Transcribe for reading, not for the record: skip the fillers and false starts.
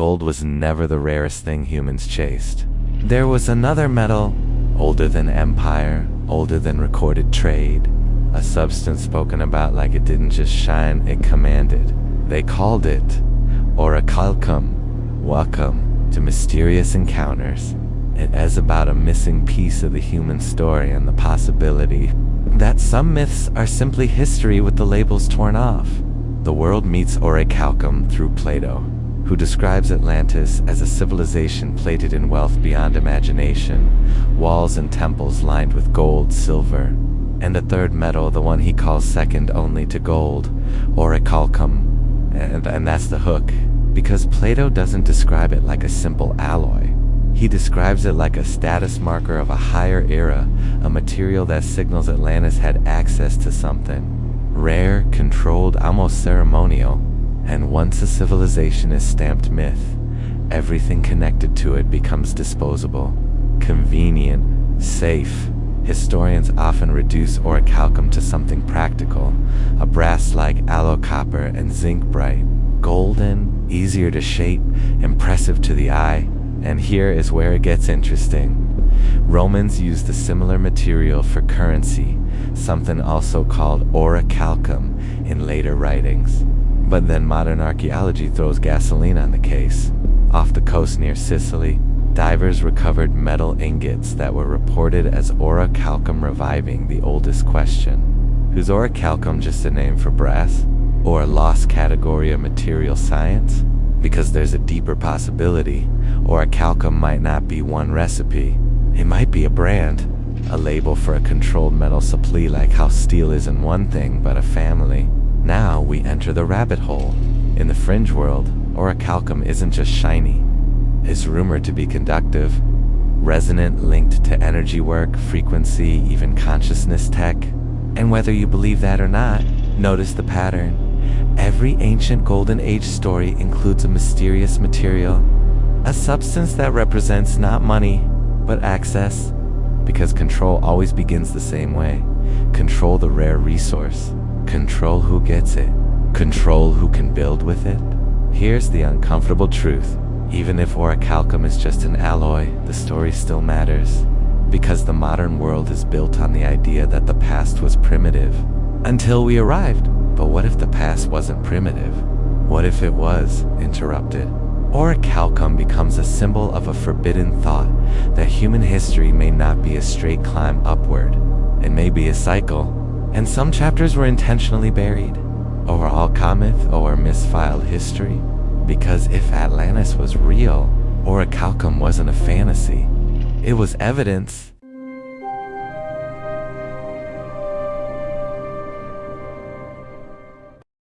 gold was never the rarest thing humans chased. There was another metal, older than empire, older than recorded trade, a substance spoken about like it didn't just shine, it commanded. They called it Orichalcum. Welcome to Mysterious Encounters. It is about a missing piece of the human story and the possibility that some myths are simply history with the labels torn off. The world meets Orichalcum through Plato, who describes Atlantis as a civilization plated in wealth beyond imagination, walls and temples lined with gold, silver, and a third metal, the one he calls second only to gold, Orichalcum. And that's the hook, because Plato doesn't describe it like a simple alloy. He describes it like a status marker of a higher era, a material that signals Atlantis had access to something rare, controlled, almost ceremonial. And once a civilization is stamped myth, everything connected to it becomes disposable, convenient, safe. Historians often reduce Orichalcum to something practical, a brass like alloy copper and zinc bright, golden, easier to shape, impressive to the eye. And here is where it gets interesting. Romans used a similar material for currency, something also called orichalcum in later writings. But then modern archaeology throws gasoline on the case. Off the coast near Sicily, divers recovered metal ingots that were reported as orichalcum, reviving the oldest question. Who's orichalcum just a name for brass? Or a lost category of material science? Because there's a deeper possibility. Orichalcum might not be one recipe. It might be a brand, a label for a controlled metal supply, like how steel isn't one thing but a family. Now we enter the rabbit hole. In the fringe world, Orichalcum isn't just shiny. It's rumored to be conductive, resonant, linked to energy work, frequency, even consciousness tech. And whether you believe that or not, notice the pattern. Every ancient Golden Age story includes a mysterious material, a substance that represents not money, but access, because control always begins the same way. Control the rare resource. Control who gets it. Control who can build with it. Here's the uncomfortable truth. Even if Orichalcum is just an alloy, the story still matters, because the modern world is built on the idea that the past was primitive, until we arrived. But what if the past wasn't primitive? What if it was interrupted? Orichalcum becomes a symbol of a forbidden thought, that human history may not be a straight climb upward. It may be a cycle, and some chapters were intentionally buried. Orichalcum myth or misfiled history? Because if Atlantis was real, Orichalcum wasn't a fantasy. It was evidence.